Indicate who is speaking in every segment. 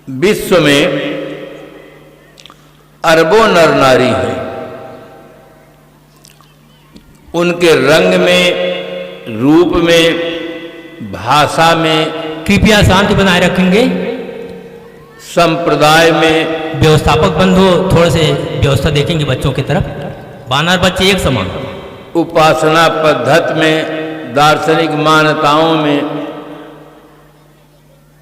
Speaker 1: विश्व में अरबों नर नारी हैं। उनके रंग में, रूप में, भाषा में,
Speaker 2: कृपया शांति बनाए रखेंगे।
Speaker 1: संप्रदाय में,
Speaker 2: व्यवस्थापक बंधु थोड़े से व्यवस्था देखेंगे बच्चों की तरफ। बानर बच्चे एक समान।
Speaker 1: उपासना पद्धति में, दार्शनिक मान्यताओं में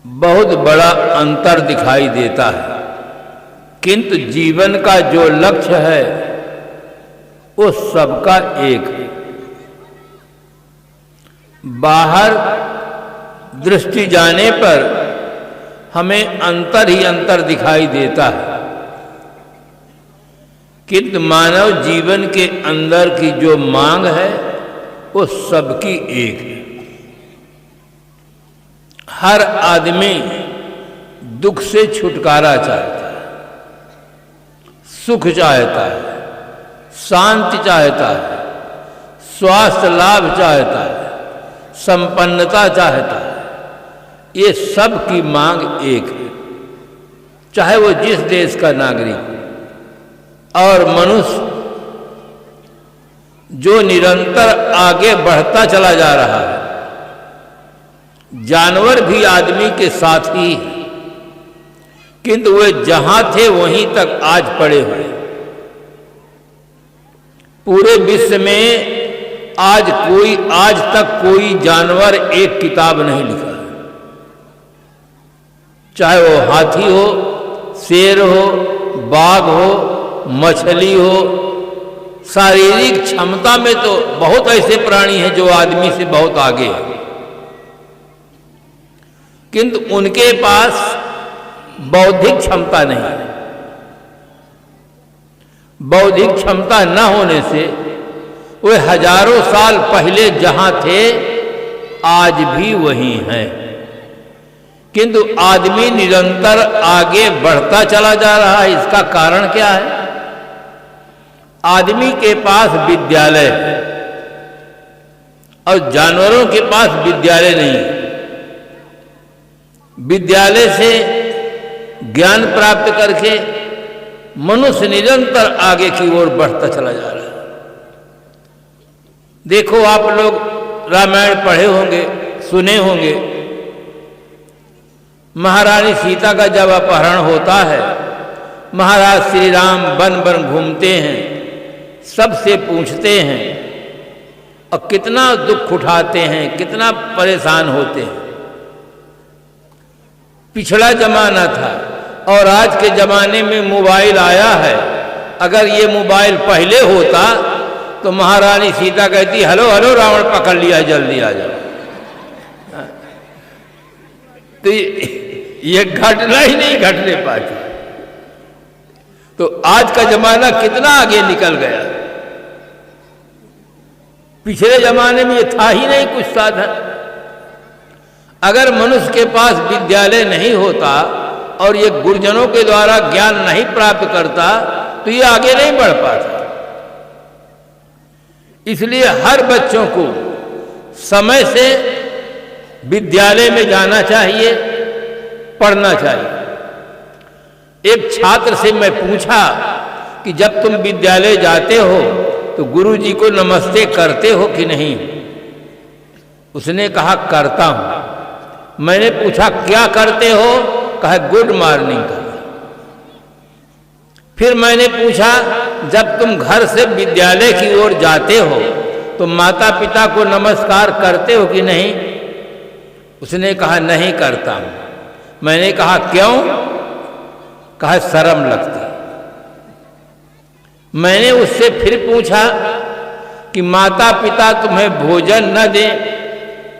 Speaker 1: बहुत बड़ा अंतर दिखाई देता है, किंतु जीवन का जो लक्ष्य है वो सबका एक है। बाहर दृष्टि जाने पर हमें अंतर ही अंतर दिखाई देता है, किंतु मानव जीवन के अंदर की जो मांग है वो सबकी एक है। हर आदमी दुख से छुटकारा चाहता है, सुख चाहता है, शांति चाहता है, स्वास्थ्य लाभ चाहता है, संपन्नता चाहता है। ये सब की मांग एक है, चाहे वो जिस देश का नागरिक हो। और मनुष्य जो निरंतर आगे बढ़ता चला जा रहा है, जानवर भी आदमी के साथ ही है, किंतु वे जहां थे वहीं तक आज पड़े हुए। पूरे विश्व में आज तक कोई जानवर एक किताब नहीं लिखा, चाहे वो हाथी हो, शेर हो, बाघ हो, मछली हो। शारीरिक क्षमता में तो बहुत ऐसे प्राणी हैं जो आदमी से बहुत आगे हैं, किंतु उनके पास बौद्धिक क्षमता नहीं है। बौद्धिक क्षमता न होने से वे हजारों साल पहले जहां थे आज भी वहीं हैं, किंतु आदमी निरंतर आगे बढ़ता चला जा रहा है। इसका कारण क्या है? आदमी के पास विद्यालय है और जानवरों के पास विद्यालय नहीं है। विद्यालय से ज्ञान प्राप्त करके मनुष्य निरंतर आगे की ओर बढ़ता चला जा रहा है। देखो, आप लोग रामायण पढ़े होंगे, सुने होंगे। महारानी सीता का जब अपहरण होता है, महाराज श्री राम वन वन घूमते हैं, सबसे पूछते हैं और कितना दुख उठाते हैं, कितना परेशान होते हैं। पिछड़ा जमाना था और आज के जमाने में मोबाइल आया है। अगर ये मोबाइल पहले होता तो महारानी सीता कहती, हेलो हेलो रावण पकड़ लिया, जल्दी आ जाओ। तो ये घटना ही नहीं घटने पाती। तो आज का जमाना कितना आगे निकल गया। पिछले जमाने में ये था ही नहीं कुछ साधन। अगर मनुष्य के पास विद्यालय नहीं होता और ये गुरुजनों के द्वारा ज्ञान नहीं प्राप्त करता तो ये आगे नहीं बढ़ पाता। इसलिए हर बच्चों को समय से विद्यालय में जाना चाहिए, पढ़ना चाहिए। एक छात्र से मैं पूछा कि जब तुम विद्यालय जाते हो तो गुरुजी को नमस्ते करते हो कि नहीं? उसने कहा करता हूं। मैंने पूछा क्या करते हो? कहा गुड मॉर्निंग करता। फिर मैंने पूछा जब तुम घर से विद्यालय की ओर जाते हो तो माता पिता को नमस्कार करते हो कि नहीं? उसने कहा नहीं करता हूं। मैंने कहा क्यों? कहा शर्म लगती। मैंने उससे फिर पूछा कि माता पिता तुम्हें भोजन न दें,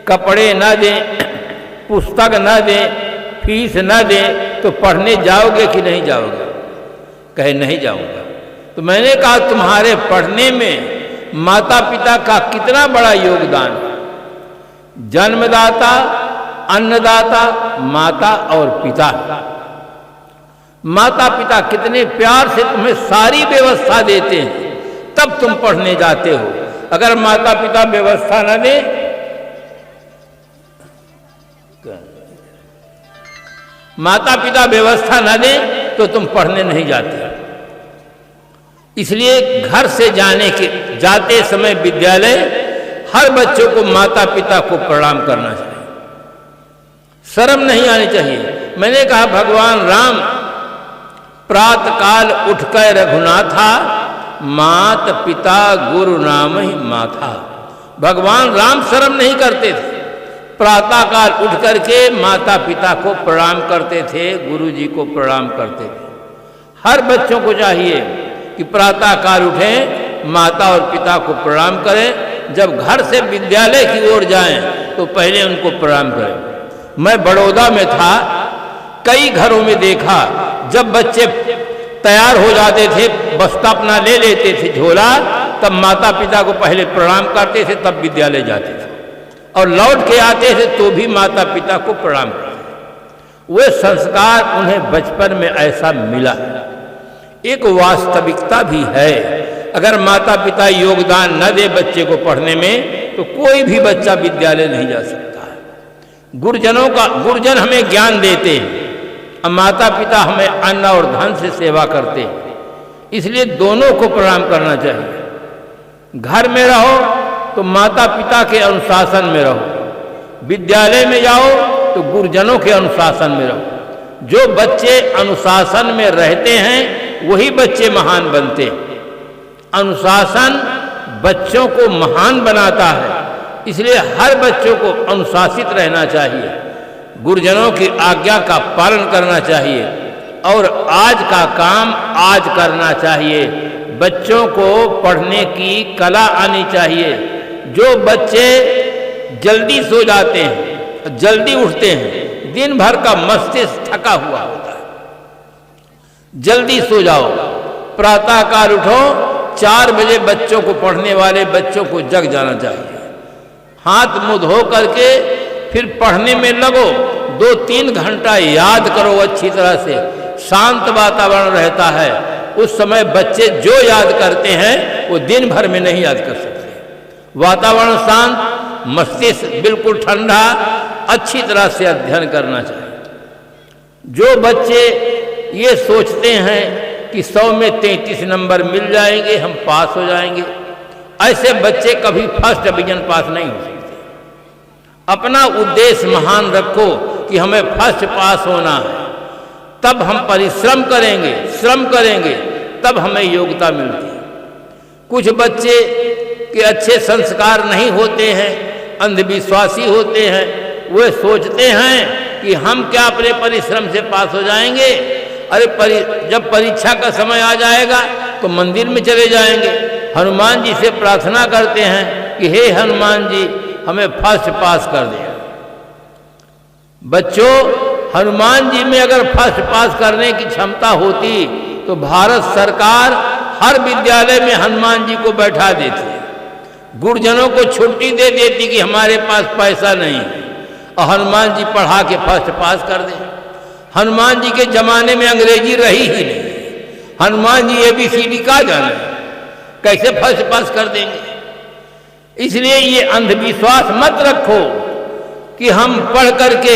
Speaker 1: कपड़े न दें, पुस्तक न दें, फीस न दें तो पढ़ने जाओगे कि नहीं जाओगे? कहे नहीं जाऊंगा। तो मैंने कहा तुम्हारे पढ़ने में माता पिता का कितना बड़ा योगदान है। जन्मदाता, अन्नदाता माता और पिता। माता पिता कितने प्यार से तुम्हें सारी व्यवस्था देते हैं, तब तुम पढ़ने जाते हो। अगर माता पिता व्यवस्था न दे, माता पिता व्यवस्था न दें तो तुम पढ़ने नहीं जाते। इसलिए घर से जाते समय विद्यालय हर बच्चों को माता पिता को प्रणाम करना चाहिए, शर्म नहीं आनी चाहिए। मैंने कहा भगवान राम प्रातः काल उठकर रघुनाथा, मात पिता गुरु नाम ही माथा। भगवान राम शर्म नहीं करते थे, प्रातः काल उठ करके माता पिता को प्रणाम करते थे, गुरु जी को प्रणाम करते थे। हर बच्चों को चाहिए कि प्रातः काल उठें, माता और पिता को प्रणाम करें। जब घर से विद्यालय की ओर जाएं तो पहले उनको प्रणाम करें। मैं बड़ौदा में था, कई घरों में देखा जब बच्चे तैयार हो जाते थे, बस्ता अपना ले लेते थे झोला, तब माता पिता को पहले प्रणाम करते थे, तब विद्यालय जाते थे, और लौट के आते थे तो भी माता पिता को प्रणाम करते। वे संस्कार उन्हें बचपन में ऐसा मिला। एक वास्तविकता भी है, अगर माता पिता योगदान न दे बच्चे को पढ़ने में तो कोई भी बच्चा विद्यालय नहीं जा सकता है। गुरुजन हमें ज्ञान देते हैं, माता पिता हमें अन्न और धन से सेवा करते हैं, इसलिए दोनों को प्रणाम करना चाहिए। घर में रहो तो माता पिता के अनुशासन में रहो, विद्यालय में जाओ तो गुरुजनों के अनुशासन में रहो। जो बच्चे अनुशासन में रहते हैं वही बच्चे महान बनते हैं। अनुशासन बच्चों को महान बनाता है, इसलिए हर बच्चों को अनुशासित रहना चाहिए, गुरुजनों की आज्ञा का पालन करना चाहिए और आज का काम आज करना चाहिए। बच्चों को पढ़ने की कला आनी चाहिए। जो बच्चे जल्दी सो जाते हैं, जल्दी उठते हैं, दिन भर का मस्तिष्क थका हुआ होता है, जल्दी सो जाओ, प्रातः काल उठो। 4 बजे बच्चों को, पढ़ने वाले बच्चों को जग जाना चाहिए। हाथ मुंह धो करके फिर पढ़ने में लगो, 2-3 घंटा याद करो अच्छी तरह से। शांत वातावरण रहता है, उस समय बच्चे जो याद करते हैं वो दिन भर में नहीं याद कर सकते। वातावरण शांत, मस्तिष्क बिल्कुल ठंडा, अच्छी तरह से अध्ययन करना चाहिए। जो बच्चे ये सोचते हैं कि 100 में 33 नंबर मिल जाएंगे, हम पास हो जाएंगे, ऐसे बच्चे कभी फर्स्ट डिवीजन पास नहीं हो सकते। अपना उद्देश्य महान रखो कि हमें फर्स्ट पास होना है, तब हम परिश्रम करेंगे, श्रम करेंगे, तब हमें योग्यता मिलती है। कुछ बच्चे के अच्छे संस्कार नहीं होते हैं, अंधविश्वासी होते हैं, वे सोचते हैं कि हम क्या अपने परिश्रम से पास हो जाएंगे। अरे जब परीक्षा का समय आ जाएगा तो मंदिर में चले जाएंगे, हनुमान जी से प्रार्थना करते हैं कि हे हनुमान जी हमें फर्स्ट पास कर दे। बच्चों, हनुमान जी में अगर फर्स्ट पास करने की क्षमता होती तो भारत सरकार हर विद्यालय में हनुमान जी को बैठा देती, गुरुजनों को छुट्टी दे देती कि हमारे पास पैसा नहीं है, और हनुमान जी पढ़ा के फर्स्ट पास कर दे। हनुमान जी के जमाने में अंग्रेजी रही ही नहीं, हनुमान जी ABCD का जाने, कैसे फर्स्ट पास कर देंगे। इसलिए ये अंधविश्वास मत रखो कि हम पढ़ करके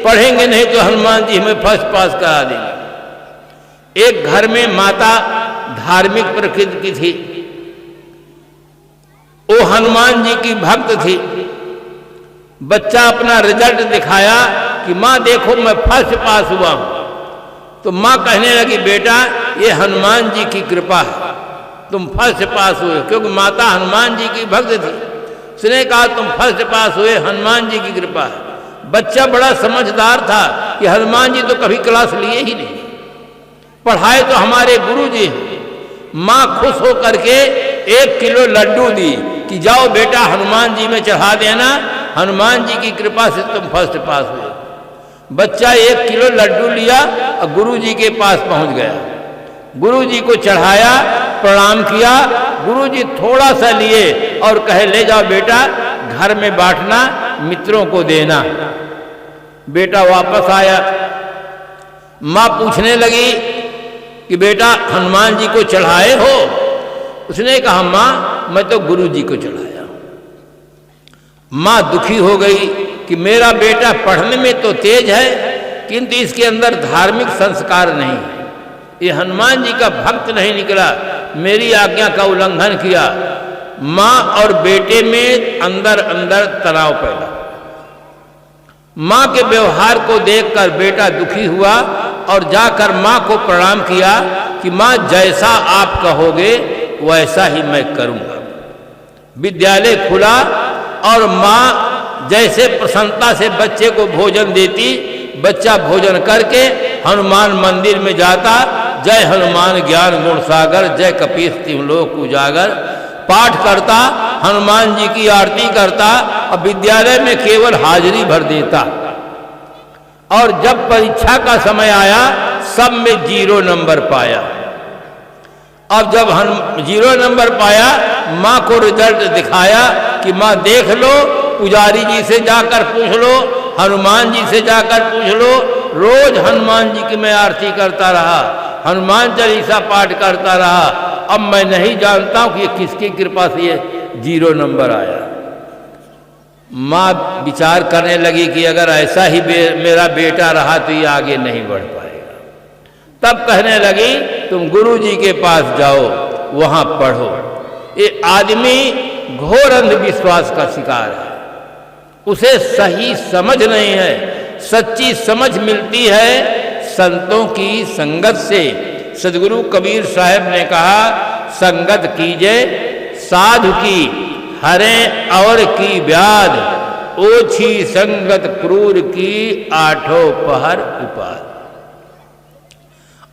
Speaker 1: पढ़ेंगे नहीं तो हनुमान जी हमें फर्स्ट पास करा देंगे। एक घर में माता धार्मिक प्रकृति की थी, वो हनुमान जी की भक्त थी। बच्चा अपना रिजल्ट दिखाया कि माँ देखो मैं फर्स्ट पास हुआ हूं, तो माँ कहने लगी बेटा ये हनुमान जी की कृपा है, तुम फर्स्ट पास हुए, क्योंकि माता हनुमान जी की भक्त थी। उसने कहा तुम फर्स्ट पास हुए, हनुमान जी की कृपा है। बच्चा बड़ा समझदार था कि हनुमान जी तो कभी क्लास लिए ही नहीं, पढ़ाए तो हमारे गुरु जी हैं। माँ खुश हो करके 1 किलो लड्डू दी कि जाओ बेटा हनुमान जी में चढ़ा देना, हनुमान जी की कृपा से तुम फर्स्ट पास हुए। बच्चा 1 किलो लड्डू लिया और गुरु जी के पास पहुंच गया, गुरु जी को चढ़ाया, प्रणाम किया। गुरु जी थोड़ा सा लिए और कहे ले जाओ बेटा घर में बांटना, मित्रों को देना। बेटा वापस आया, माँ पूछने लगी कि बेटा हनुमान जी को चढ़ाए हो? उसने कहा माँ मैं तो गुरु जी को चढ़ाया। माँ दुखी हो गई कि मेरा बेटा पढ़ने में तो तेज है किंतु इसके अंदर धार्मिक संस्कार नहीं है। ये हनुमान जी का भक्त नहीं निकला, मेरी आज्ञा का उल्लंघन किया। माँ और बेटे में अंदर अंदर तनाव पैदा। माँ के व्यवहार को देखकर बेटा दुखी हुआ और जाकर माँ को प्रणाम किया कि माँ जैसा आप कहोगे वैसा ही मैं करूँगा। विद्यालय खुला और माँ जैसे प्रसन्नता से बच्चे को भोजन देती, बच्चा भोजन करके हनुमान मंदिर में जाता। जय हनुमान ज्ञान गुण सागर, जय कपीस तिहुँ लोक उजागर पाठ करता, हनुमान जी की आरती करता और विद्यालय में केवल हाजिरी भर देता। और जब परीक्षा का समय आया सब में 0 नंबर पाया। अब जब हम 0 नंबर पाया, माँ को रिजल्ट दिखाया कि माँ देख लो, पुजारी जी से जाकर पूछ लो, हनुमान जी से जाकर पूछ लो। रोज हनुमान जी की मैं आरती करता रहा, हनुमान चालीसा पाठ करता रहा। अब मैं नहीं जानता हूं कि ये किसकी कृपा से ये 0 नंबर आया। माँ विचार करने लगी कि अगर ऐसा ही मेरा बेटा रहा तो ये आगे नहीं बढ़ पाएगा। तब कहने लगी तुम गुरु जी के पास जाओ, वहां पढ़ो। ये आदमी घोर अंधविश्वास का शिकार है, उसे सही समझ नहीं है। सच्ची समझ मिलती है संतों की संगत से। सदगुरु कबीर साहब ने कहा, संगत कीजिए साधु की, हरें और की व्याध, ओछी संगत क्रूर की, आठों पहर उपाद।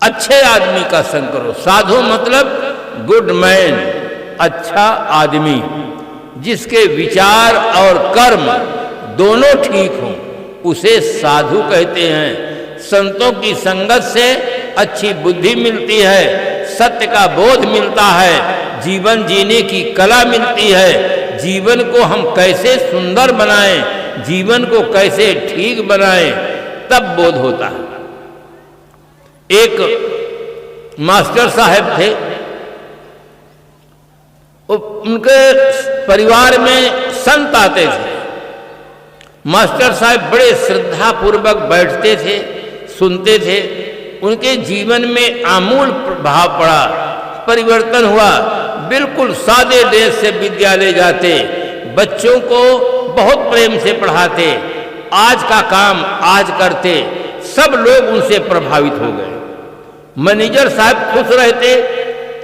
Speaker 1: अच्छे आदमी का संग करो। साधु मतलब गुड मैन, अच्छा आदमी, जिसके विचार और कर्म दोनों ठीक हों, उसे साधु कहते हैं। संतों की संगत से अच्छी बुद्धि मिलती है, सत्य का बोध मिलता है, जीवन जीने की कला मिलती है। जीवन को हम कैसे सुंदर बनाएं, जीवन को कैसे ठीक बनाएं, तब बोध होता है। एक मास्टर साहब थे, उनके परिवार में संत आते थे। मास्टर साहब बड़े श्रद्धा पूर्वक बैठते थे, सुनते थे। उनके जीवन में आमूल प्रभाव पड़ा, परिवर्तन हुआ। बिल्कुल सादे ड्रेस से विद्यालय जाते, बच्चों को बहुत प्रेम से पढ़ाते, आज का काम आज करते। सब लोग उनसे प्रभावित हो गए। मैनेजर साहब खुश रहते,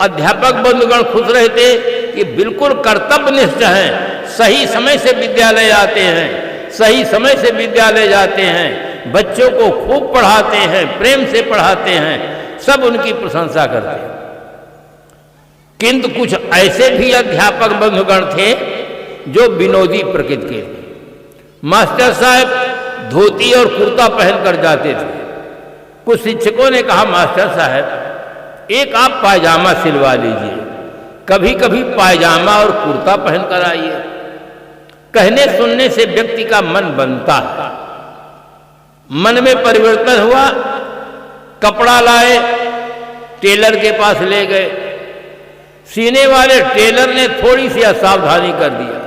Speaker 1: अध्यापक बंधुगण खुश रहते कि बिल्कुल कर्तव्यनिष्ठ हैं, सही समय से विद्यालय आते हैं, सही समय से विद्यालय जाते हैं, बच्चों को खूब पढ़ाते हैं, प्रेम से पढ़ाते हैं। सब उनकी प्रशंसा करते हैं। किंतु कुछ ऐसे भी अध्यापक बंधुगण थे जो विनोदी प्रकृति के थे। मास्टर साहब धोती और कुर्ता पहनकर जाते थे। कुछ शिक्षकों ने कहा, मास्टर साहब एक आप पायजामा सिलवा लीजिए, कभी कभी पायजामा और कुर्ता पहनकर आइए। कहने सुनने से व्यक्ति का मन बनता है। मन में परिवर्तन हुआ, कपड़ा लाए, टेलर के पास ले गए। सीने वाले टेलर ने थोड़ी सी असावधानी कर दिया,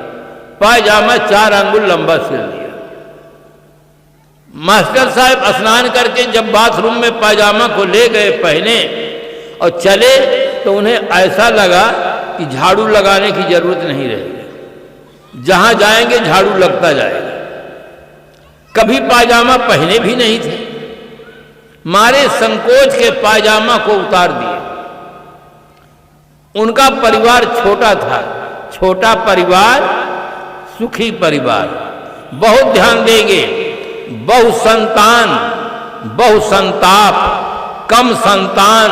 Speaker 1: पायजामा 4 अंगुल लंबा सिल दिया। मास्टर साहब स्नान करके जब बाथरूम में पायजामा को ले गए पहने और चले, तो उन्हें ऐसा लगा कि झाड़ू लगाने की जरूरत नहीं रहेगी, जहां जाएंगे झाड़ू लगता जाएगा। कभी पायजामा पहने भी नहीं थे, मारे संकोच के पायजामा को उतार दिए। उनका परिवार छोटा था, छोटा परिवार सुखी परिवार। बहुत ध्यान देंगे, बहु संतान बहु संताप, कम संतान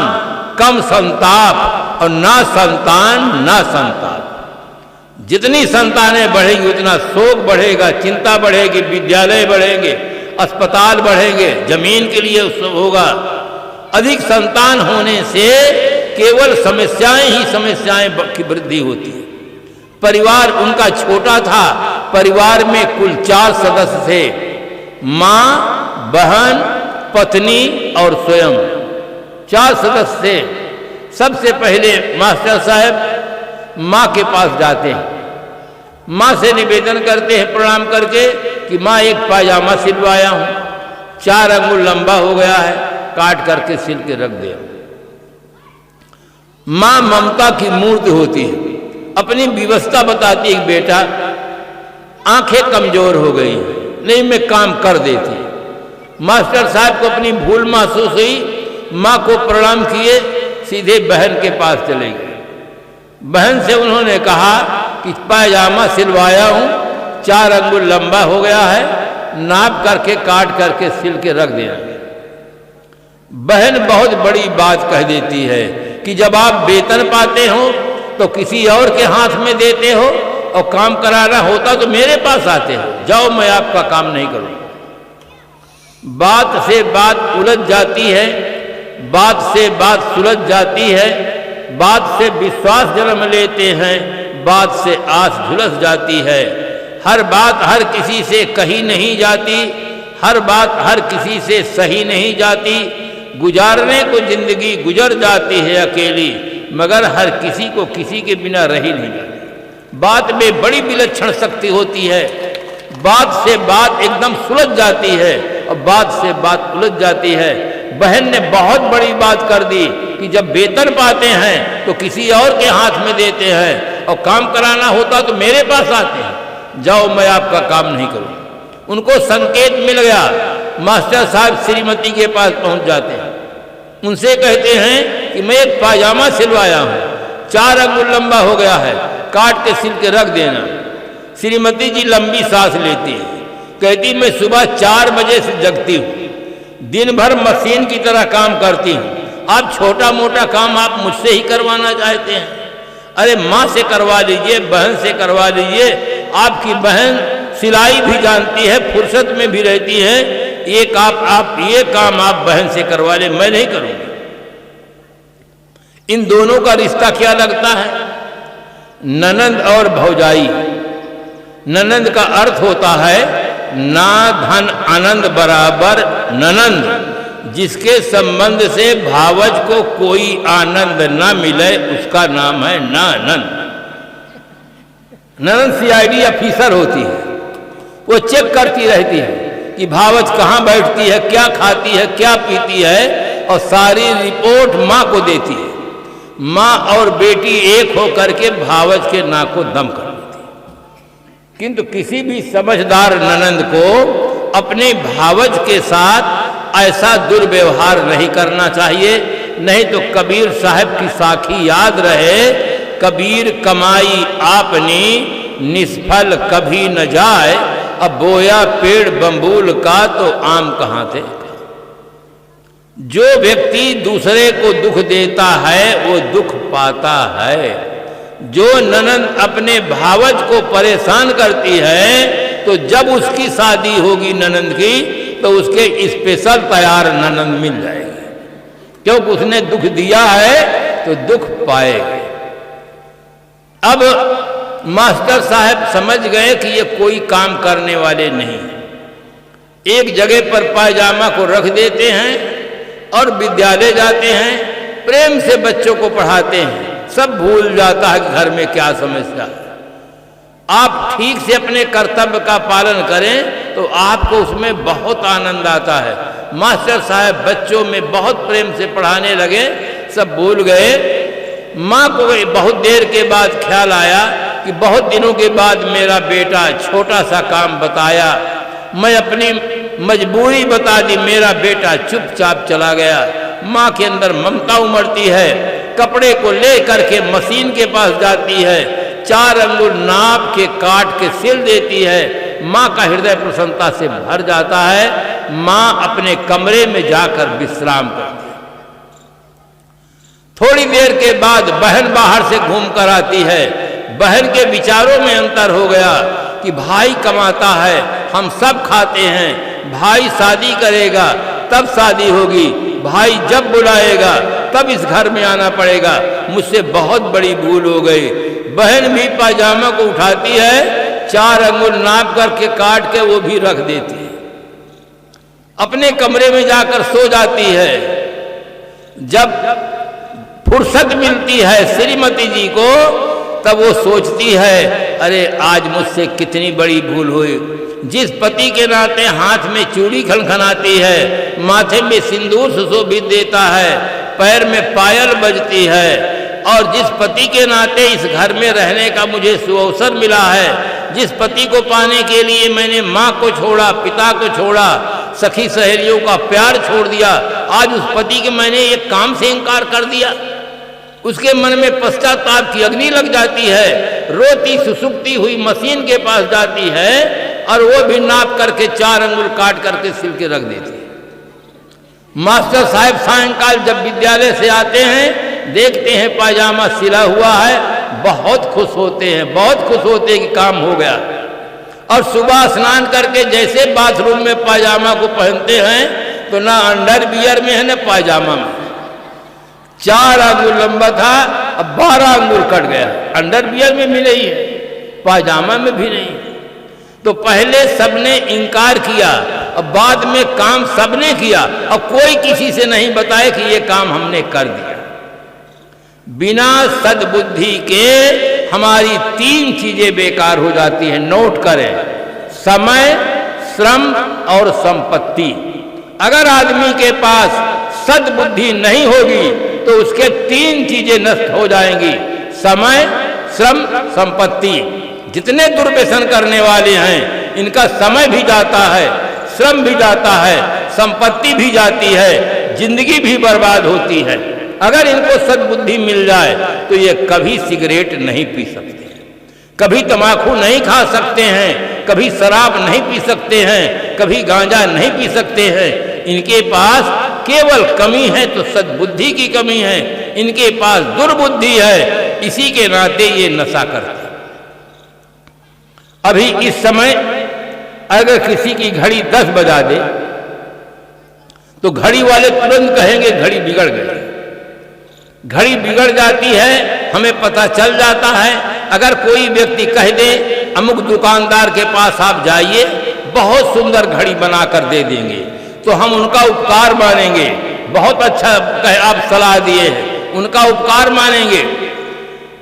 Speaker 1: कम संताप, और ना संतान ना संताप। जितनी संतानें बढ़ेंगी उतना शोक बढ़ेगा, चिंता बढ़ेगी, विद्यालय बढ़ेंगे, अस्पताल बढ़ेंगे, जमीन के लिए होगा। अधिक संतान होने से केवल समस्याएं ही समस्याएं की वृद्धि होती है। परिवार उनका छोटा था, परिवार में कुल 4 सदस्य थे, मां, बहन, पत्नी और स्वयं। 4 सदस्य थे। सबसे पहले मास्टर साहब मां के पास जाते हैं, मां से निवेदन करते हैं प्रणाम करके कि मां एक पायजामा सिलवाया हूं, 4 अंगुल लंबा हो गया है, काट करके सिल के रख दिया। मां ममता की मूर्ति होती है, अपनी विवस्था बताती है, बेटा आंखें कमजोर हो गई, नहीं मैं काम कर देती। मास्टर साहब को अपनी भूल महसूस हुई, मां को प्रणाम किए, सीधे बहन के पास चले गए। बहन से उन्होंने कहा कि पायजामा सिलवाया हूं, 4 अंगुल लंबा हो गया है, नाप करके काट करके सिल के रख देना। बहन बहुत बड़ी बात कह देती है कि जब आप वेतन पाते हो तो किसी और के हाथ में देते हो, और काम कराना होता तो मेरे पास आते हो, जाओ मैं आपका काम नहीं करूंगा। बात से बात उलझ जाती है, बात से बात सुलझ जाती है, बात से विश्वास जन्म लेते हैं, बात से आस झुलस जाती है। हर बात हर किसी से कही नहीं जाती, हर बात हर किसी से सही नहीं जाती। गुजारने को जिंदगी गुजर जाती है अकेली, मगर हर किसी को किसी के बिना रही नहीं जाती। बात में बड़ी विलक्षण शक्ति होती है, बात से बात एकदम सुलझ जाती है और बात से बात उलझ जाती है। बहन ने बहुत बड़ी बात कर दी कि जब वेतन पाते हैं तो किसी और के हाथ में देते हैं, और काम कराना होता तो मेरे पास आते हैं, जाओ मैं आपका काम नहीं करूं। उनको संकेत मिल गया। मास्टर साहब श्रीमती के पास पहुंच जाते हैं, उनसे कहते हैं कि मैं एक पायजामा सिलवाया हूं, 4 अंगुल लंबा हो गया है, काट के सिल के रख देना। श्रीमती जी लंबी सांस लेती है, कहती मैं सुबह 4 बजे से जगती हूँ, दिन भर मशीन की तरह काम करती हूँ, आप छोटा मोटा काम आप मुझसे ही करवाना चाहते हैं। अरे माँ से करवा लीजिए, बहन से करवा लीजिए, आपकी बहन सिलाई भी जानती है, फुर्सत में भी रहती है, ये काम आप बहन से करवा ले, मैं नहीं करूँगी। इन दोनों का रिश्ता क्या लगता है? ननंद और भौजाई। ननंद का अर्थ होता है ना धन आनंद बराबर ननंद, जिसके संबंध से भावज को कोई आनंद ना मिले उसका नाम है नानंद। ननंद सीआईडी ऑफिसर होती है, वो चेक करती रहती है कि भावज कहाँ बैठती है, क्या खाती है, क्या पीती है, और सारी रिपोर्ट माँ को देती है। माँ और बेटी एक होकर के भावज के नाक को दम कर देती है। किंतु किसी भी समझदार ननंद को अपने भावज के साथ ऐसा दुर्व्यवहार नहीं करना चाहिए, नहीं तो कबीर साहब की साखी याद रहे, कबीर कमाई आपनी निष्फल कभी न जाए, अब बोया पेड़ बम्बूल का तो आम कहाँ थे। जो व्यक्ति दूसरे को दुख देता है वो दुख पाता है। जो ननंद अपने भावज को परेशान करती है, तो जब उसकी शादी होगी ननंद की तो उसके स्पेशल तैयार ननंद मिल जाएगी, क्योंकि उसने दुख दिया है तो दुख पाएगी। अब मास्टर साहब समझ गए कि ये कोई काम करने वाले नहीं है। एक जगह पर पायजामा को रख देते हैं और विद्यालय जाते हैं, प्रेम से बच्चों को पढ़ाते हैं, सब भूल जाता है कि घर में क्या समस्या है। आप ठीक से अपने कर्तव्य का पालन करें तो आपको उसमें बहुत आनंद आता है। मास्टर साहब बच्चों में बहुत प्रेम से पढ़ाने लगे, सब भूल गए। माँ को बहुत देर के बाद ख्याल आया कि बहुत दिनों के बाद मेरा बेटा छोटा सा काम बताया, मैं अपनी मजबूरी बता दी, मेरा बेटा चुपचाप चला गया। माँ के अंदर ममता उमड़ती है, कपड़े को ले करके मशीन के पास जाती है, 4 अंगुल नाप के काट के सिल देती है। माँ का हृदय प्रसन्नता से भर जाता है। माँ अपने कमरे में जाकर विश्राम करती है। थोड़ी देर के बाद बहन बाहर से घूम कर आती है। बहन के विचारों में अंतर हो गया कि भाई कमाता है, हम सब खाते हैं, भाई शादी करेगा तब शादी होगी, भाई जब बुलाएगा तब इस घर में आना पड़ेगा, मुझसे बहुत बड़ी भूल हो गई। बहन भी पायजामा को उठाती है, 4 अंगुल नाप करके काट के वो भी रख देती है, अपने कमरे में जाकर सो जाती है। जब फुर्सत मिलती है श्रीमती जी को तब वो सोचती है, अरे आज मुझसे कितनी बड़ी भूल हुई, जिस पति के नाते हाथ में चूड़ी खनखनाती है, माथे में सिंदूर सुशोभित देता है, पैर में पायल बजती है, और जिस पति के नाते इस घर में रहने का मुझे सुअवसर मिला है, जिस पति को पाने के लिए मैंने माँ को छोड़ा, पिता को छोड़ा, सखी सहेलियों का प्यार छोड़ दिया, आज उस पति के मैंने एक काम से इनकार कर दिया, उसके मन में पश्चाताप की अग्नि लग जाती है, रोती सुसुकती हुई मशीन के पास जाती है और वो भी नाप करके 4 अंगुल काट करके सिल के रख देती है। मास्टर साहब सायंकाल जब विद्यालय से आते हैं, देखते हैं पायजामा सिला हुआ है, बहुत खुश होते हैं, बहुत खुश होते हैं कि काम हो गया। और सुबह स्नान करके जैसे बाथरूम में पायजामा को पहनते हैं तो ना अंडरवियर में है ना पायजामा में। 4 अंगुल लंबा था, अब 12 अंगुल कट गया। अंडरवियर में भी नहीं है, पायजामा में भी नहीं। तो पहले सबने इनकार किया, अब बाद में काम सबने किया, और कोई किसी से नहीं बताए कि ये काम हमने कर दिया। बिना सद्बुद्धि के हमारी 3 चीजें बेकार हो जाती हैं। नोट करें, समय, श्रम और संपत्ति। अगर आदमी के पास सद्बुद्धि नहीं होगी तो उसके 3 चीजें नष्ट हो जाएंगी, समय, श्रम, संपत्ति। जितने दुर्व्यसन करने वाले हैं इनका समय भी जाता है, श्रम भी जाता है, संपत्ति भी जाती है, जिंदगी भी बर्बाद होती है। अगर इनको सद्बुद्धि मिल जाए तो ये कभी सिगरेट नहीं पी सकते हैं, कभी तम्बाकू नहीं खा सकते हैं, कभी शराब नहीं पी सकते हैं, कभी गांजा नहीं पी सकते हैं। इनके पास केवल कमी है तो सद्बुद्धि की कमी है, इनके पास दुर्बुद्धि है, इसी के नाते ये नशा करते हैं। अभी इस समय अगर किसी की घड़ी 10 बजा दे तो घड़ी वाले तुरंत कहेंगे घड़ी बिगड़ गई। घड़ी बिगड़ जाती है, हमें पता चल जाता है। अगर कोई व्यक्ति कह दे अमुक दुकानदार के पास आप जाइए, बहुत सुंदर घड़ी बना कर दे देंगे, तो हम उनका उपकार मानेंगे। बहुत अच्छा आप सलाह दिए हैं, उनका उपकार मानेंगे।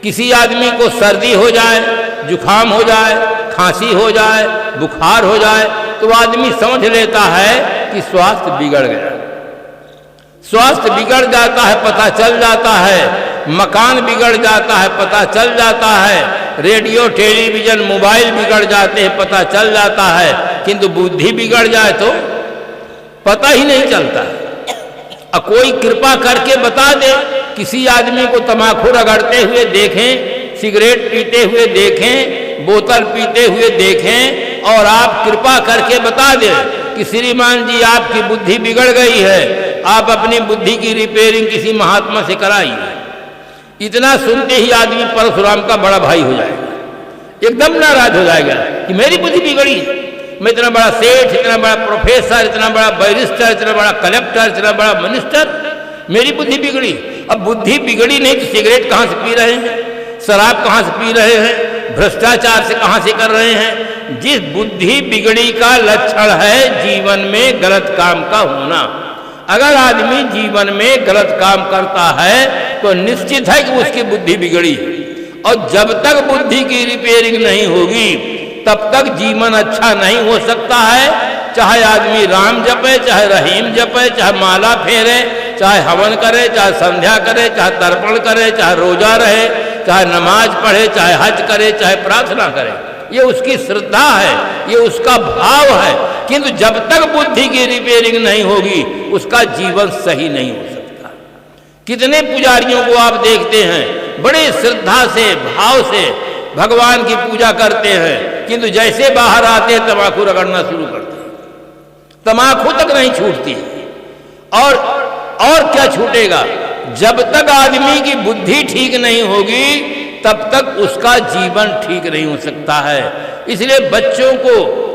Speaker 1: किसी आदमी को सर्दी हो जाए, जुखाम हो जाए, खांसी हो जाए, बुखार हो जाए, तो आदमी समझ लेता है कि स्वास्थ्य बिगड़ गया। स्वास्थ्य बिगड़ जाता है, पता चल जाता है। मकान बिगड़ जाता है, पता चल जाता है। रेडियो, टेलीविजन, मोबाइल बिगड़ जाते हैं, पता चल जाता है। किंतु बुद्धि बिगड़ जाए तो पता ही नहीं चलता। अब कोई कृपा करके बता दे, किसी आदमी को तम्बाकू रगड़ते हुए देखें, सिगरेट पीते हुए देखें, बोतल पीते हुए देखें, और आप कृपा करके बता दें कि श्रीमान जी आपकी बुद्धि बिगड़ गई है, आप अपनी बुद्धि की रिपेयरिंग किसी महात्मा से कराइए। इतना सुनते ही आदमी परशुराम का बड़ा भाई हो जाएगा, एकदम नाराज हो जाएगा कि मेरी बुद्धि बिगड़ी, मैं इतना बड़ा सेठ, इतना बड़ा प्रोफेसर, इतना बड़ा बैरिस्टर, इतना बड़ा कलेक्टर, इतना बड़ा मिनिस्टर, मेरी बुद्धि बिगड़ी। अब बुद्धि बिगड़ी नहीं तो सिगरेट कहाँ से पी रहे हैं, शराब कहाँ से पी रहे हैं, भ्रष्टाचार से कहाँ से कर रहे हैं। जिस बुद्धि बिगड़ी का लक्षण है जीवन में गलत काम का होना। अगर आदमी जीवन में गलत काम करता है तो निश्चित है कि उसकी बुद्धि बिगड़ी, और जब तक बुद्धि की रिपेयरिंग नहीं होगी तब तक जीवन अच्छा नहीं हो सकता है। चाहे आदमी राम जपे, चाहे रहीम जपे, चाहे माला फेरे, चाहे हवन करे, चाहे संध्या करे, चाहे तर्पण करे, चाहे रोजा रहे, चाहे नमाज पढ़े, चाहे हज करे, चाहे प्रार्थना करे, ये उसकी श्रद्धा है, ये उसका भाव है। किंतु जब तक बुद्धि की रिपेयरिंग नहीं होगी उसका जीवन सही नहीं हो सकता। कितने पुजारियों को आप देखते हैं बड़े श्रद्धा से, भाव से भगवान की पूजा करते हैं, किंतु जैसे बाहर आते हैं तम्बाकू रगड़ना शुरू करते हैं, तम्बाकू तक नहीं छूटती। और क्या छूटेगा? जब तक आदमी की बुद्धि ठीक नहीं होगी तब तक उसका जीवन ठीक नहीं हो सकता है। इसलिए बच्चों को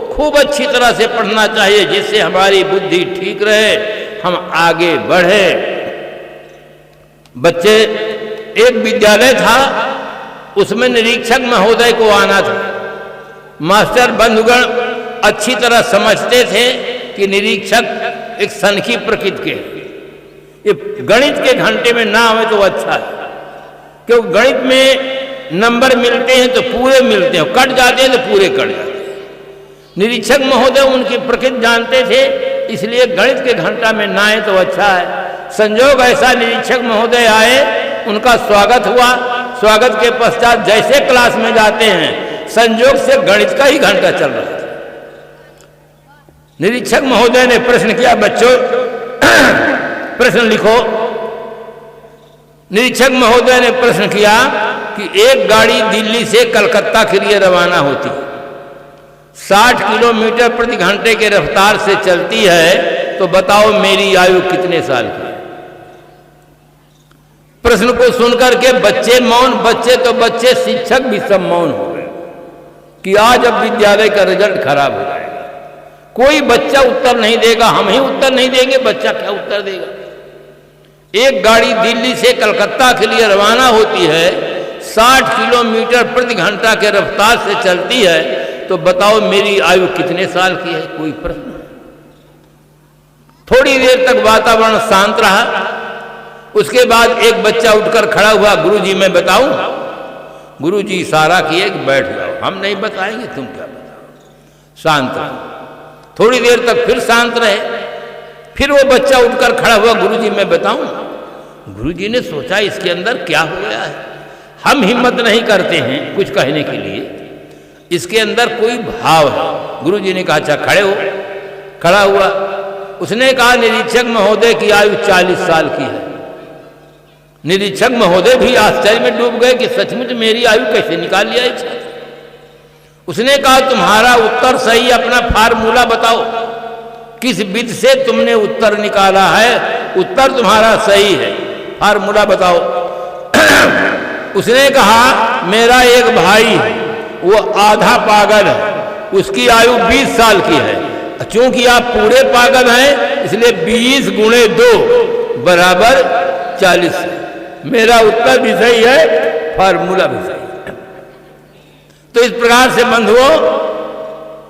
Speaker 1: खूब अच्छी तरह से पढ़ना चाहिए जिससे हमारी बुद्धि ठीक रहे, हम आगे बढ़े। बच्चे, एक विद्यालय था, उसमें निरीक्षक महोदय को आना था। मास्टर बंधुगण अच्छी तरह समझते थे कि निरीक्षक एक सनकी प्रकृति के, ये गणित के घंटे में ना आवे तो अच्छा है, क्योंकि गणित में नंबर मिलते हैं तो पूरे मिलते हैं, कट जाते हैं तो पूरे कट जाते हैं। निरीक्षक महोदय उनकी प्रकृति जानते थे, इसलिए गणित के घंटा में ना आए तो अच्छा है। संजोग ऐसा निरीक्षक महोदय आए, उनका स्वागत हुआ। स्वागत के पश्चात जैसे क्लास में जाते हैं, संजोग से गणित का ही घंटा चल रहा था। निरीक्षक महोदय ने प्रश्न किया, बच्चों प्रश्न लिखो। निरीक्षक महोदय ने प्रश्न किया कि एक गाड़ी दिल्ली से कलकत्ता के लिए रवाना होती, 60 किलोमीटर प्रति घंटे के रफ्तार से चलती है, तो बताओ मेरी आयु कितने साल की है? प्रश्न को सुनकर के बच्चे मौन, बच्चे शिक्षक भी सब मौन हो गए कि आज अब विद्यालय का रिजल्ट खराब हो जाएगा। कोई बच्चा उत्तर नहीं देगा, हम ही उत्तर नहीं देंगे, बच्चा क्या उत्तर देगा? एक गाड़ी दिल्ली से कलकत्ता के लिए रवाना होती है, 60 किलोमीटर प्रति घंटा के रफ्तार से चलती है, तो बताओ मेरी आयु कितने साल की है? कोई प्रश्न। थोड़ी देर तक वातावरण शांत रहा। उसके बाद एक बच्चा उठकर खड़ा हुआ, गुरुजी मैं बताऊं? गुरुजी इशारा किए कि बैठ जाओ। हम नहीं बताएंगे, तुम क्या बताओ। शांत रहो। थोड़ी देर तक फिर शांत रहे। फिर वो बच्चा उठकर खड़ा हुआ, गुरुजी मैं बताऊं? गुरुजी ने सोचा इसके अंदर क्या हो गया है। हम हिम्मत नहीं करते हैं कुछ कहने के लिए, इसके अंदर कोई भाव है। गुरुजी ने कहा अच्छा खड़े हो। खड़ा हुआ। उसने कहा निरीक्षक महोदय की आयु 40 साल की है। निरीक्षक महोदय भी आश्चर्य में डूब गए कि सचमुच मेरी आयु कैसे निकाल लिया इच्छा। उसने कहा तुम्हारा उत्तर सही, अपना फार्मूला बताओ, किस विधि से तुमने उत्तर निकाला है? उत्तर तुम्हारा सही है, फार्मूला बताओ। उसने कहा मेरा एक भाई है, वो आधा पागल है, उसकी आयु 20 साल की है। चूंकि आप पूरे पागल हैं, इसलिए 20 गुणे 2 बराबर 40। मेरा उत्तर भी सही है, फार्मूला भी सही है। तो इस प्रकार से बंधुओं,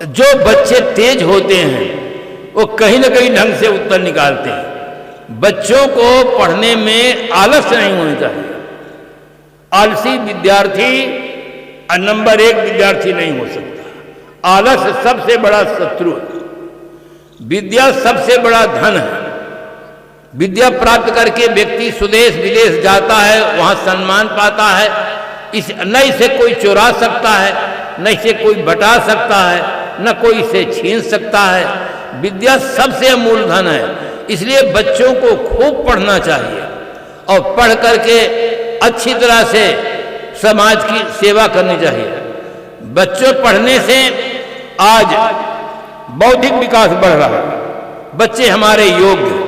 Speaker 1: जो बच्चे तेज होते हैं वो कहीं ना कहीं ढंग से उत्तर निकालते हैं। बच्चों को पढ़ने में आलस्य नहीं होना चाहिए। आलसी विद्यार्थी नंबर 1 विद्यार्थी नहीं हो सकता। आलस्य सबसे बड़ा शत्रु है। विद्या सबसे बड़ा धन है। विद्या प्राप्त करके व्यक्ति स्वदेश विदेश जाता है, वहां सम्मान पाता है। न इसे कोई चुरा सकता है, न इसे कोई बटा सकता है, न कोई इसे छीन सकता है। विद्या सबसे अमूल्य धन है। इसलिए बच्चों को खूब पढ़ना चाहिए और पढ़ करके अच्छी तरह से समाज की सेवा करनी चाहिए। बच्चों पढ़ने से आज बौद्धिक विकास बढ़ रहा है। बच्चे हमारे योग्य।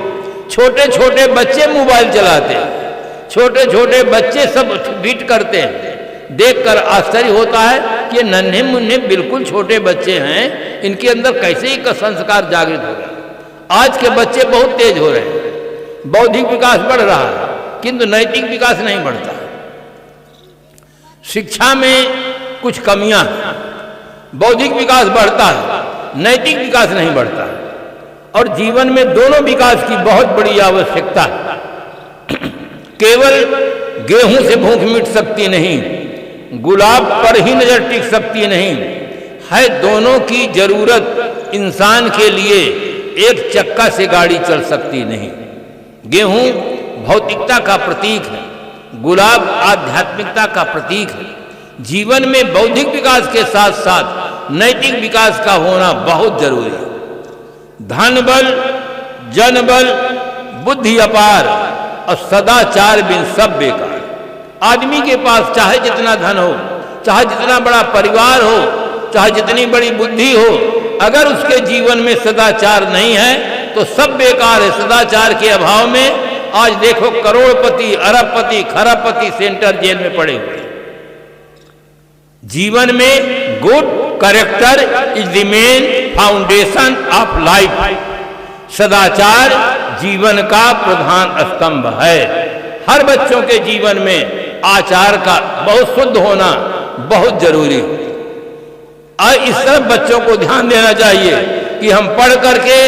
Speaker 1: छोटे छोटे बच्चे मोबाइल चलाते हैं, छोटे छोटे बच्चे सब ट्वीट करते हैं। देखकर आश्चर्य होता है कि नन्हे मुन्ने बिल्कुल छोटे बच्चे हैं, इनके अंदर कैसे ही का संस्कार जागृत हो गया। आज के बच्चे बहुत तेज हो रहे हैं, बौद्धिक विकास बढ़ रहा है, किंतु नैतिक विकास नहीं बढ़ता। शिक्षा में कुछ कमियां हैं। बौद्धिक विकास बढ़ता है, नैतिक विकास नहीं बढ़ता। और जीवन में दोनों विकास की बहुत बड़ी आवश्यकता है। केवल गेहूं से भूख मिट सकती नहीं, गुलाब पर ही नजर टिक सकती नहीं है। दोनों की जरूरत इंसान के लिए। एक चक्का से गाड़ी चल सकती नहीं। गेहूं भौतिकता का प्रतीक है, गुलाब आध्यात्मिकता का प्रतीक है। जीवन में बौद्धिक विकास के साथ साथ नैतिक विकास का होना बहुत जरूरी है। धन बल, जन बल, बुद्धि अपार और सदाचार बिन सब बेकार। आदमी के पास चाहे जितना धन हो, चाहे जितना बड़ा परिवार हो, चाहे जितनी बड़ी बुद्धि हो, अगर उसके जीवन में सदाचार नहीं है तो सब बेकार है। सदाचार के अभाव में आज देखो करोड़पति, अरबपति, खरबपति सेंट्रल जेल में पड़े हुए। जीवन में good character is the main foundation of life. सदाचार जीवन का प्रधान स्तंभ है। हर बच्चों के जीवन में आचार का बहुत शुद्ध होना बहुत जरूरी है। और इस तरफ बच्चों को ध्यान देना चाहिए कि हम पढ़ करके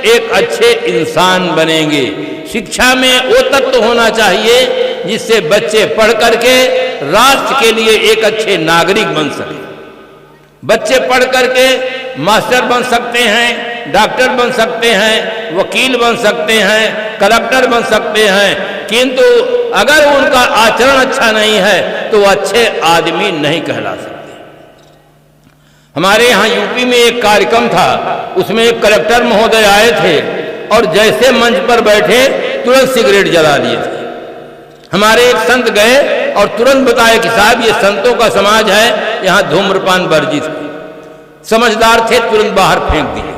Speaker 1: एक अच्छे इंसान बनेंगे। शिक्षा में वो तत्व होना चाहिए जिससे बच्चे पढ़ करके राष्ट्र के लिए एक अच्छे नागरिक बन सके। बच्चे पढ़ करके मास्टर बन सकते हैं, डॉक्टर बन सकते हैं, वकील बन सकते हैं, कलेक्टर बन सकते हैं, किंतु अगर उनका आचरण अच्छा नहीं है तो वो अच्छे आदमी नहीं कहला सकते। हमारे यहाँ यूपी में एक कार्यक्रम था, उसमें एक कलेक्टर महोदय आए थे और जैसे मंच पर बैठे तुरंत सिगरेट जला लिए थे। हमारे एक संत गए और तुरंत बताया कि साहब ये संतों का समाज है, यहाँ धूम्रपान वर्जित है। समझदार थे, तुरंत बाहर फेंक दिए।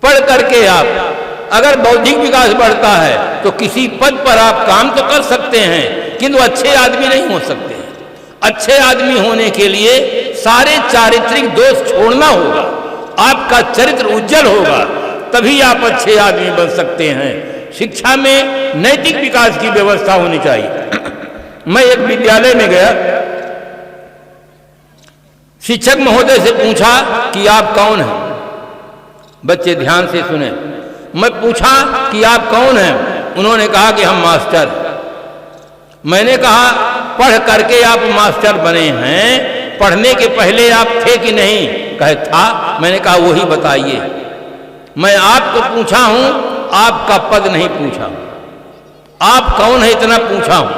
Speaker 1: पढ़ करके आप अगर बौद्धिक विकास बढ़ता है तो किसी पद पर आप काम तो कर सकते हैं, किंतु अच्छे आदमी नहीं हो सकते। अच्छे आदमी होने के लिए सारे चारित्रिक दोष छोड़ना होगा, आपका चरित्र उज्जवल होगा, तभी आप अच्छे आदमी बन सकते हैं। शिक्षा में नैतिक विकास की व्यवस्था होनी चाहिए। मैं एक विद्यालय में गया, शिक्षक महोदय से पूछा कि आप कौन हैं। बच्चे ध्यान से सुने। मैं पूछा कि आप कौन हैं, उन्होंने कहा कि हम मास्टर। मैंने कहा पढ़ करके आप मास्टर बने हैं, पढ़ने के पहले आप थे कि नहीं? कहे था। मैंने कहा वही बताइए। मैं आपको पूछा हूं, आपका पद नहीं पूछा। आप कौन है इतना पूछा हूं,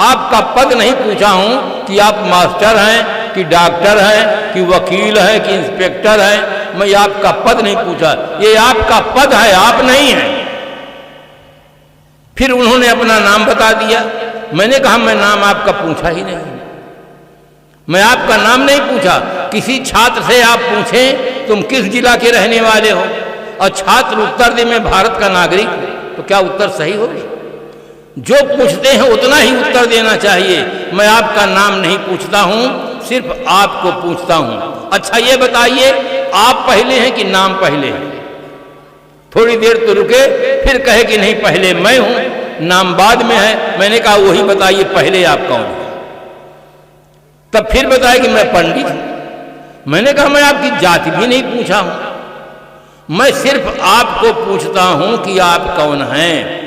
Speaker 1: आपका पद नहीं पूछा हूं कि आप मास्टर हैं कि डॉक्टर हैं कि वकील हैं कि इंस्पेक्टर हैं। मैं आपका पद नहीं पूछा, ये आपका पद है, आप नहीं हैं। फिर उन्होंने अपना नाम बता दिया। मैंने कहा मैं नाम आपका पूछा ही नहीं, मैं आपका नाम नहीं पूछा। किसी छात्र से आप पूछें तुम किस जिला के रहने वाले हो और छात्र उत्तर दे मैं भारत का नागरिक, तो क्या उत्तर सही होगी? जो पूछते हैं उतना ही उत्तर देना चाहिए। मैं आपका नाम नहीं पूछता हूं, सिर्फ आपको पूछता हूं। अच्छा ये बताइए आप पहले हैं कि नाम पहले है? थोड़ी देर तो रुके, फिर कहे कि नहीं पहले मैं हूं, नाम बाद में है। मैंने कहा वही बताइए पहले आप कौन है? तब फिर बताया कि मैं पंडित हूं। मैंने कहा मैं आपकी जाति भी नहीं पूछा हूं, मैं सिर्फ आपको पूछता हूं कि आप कौन हैं।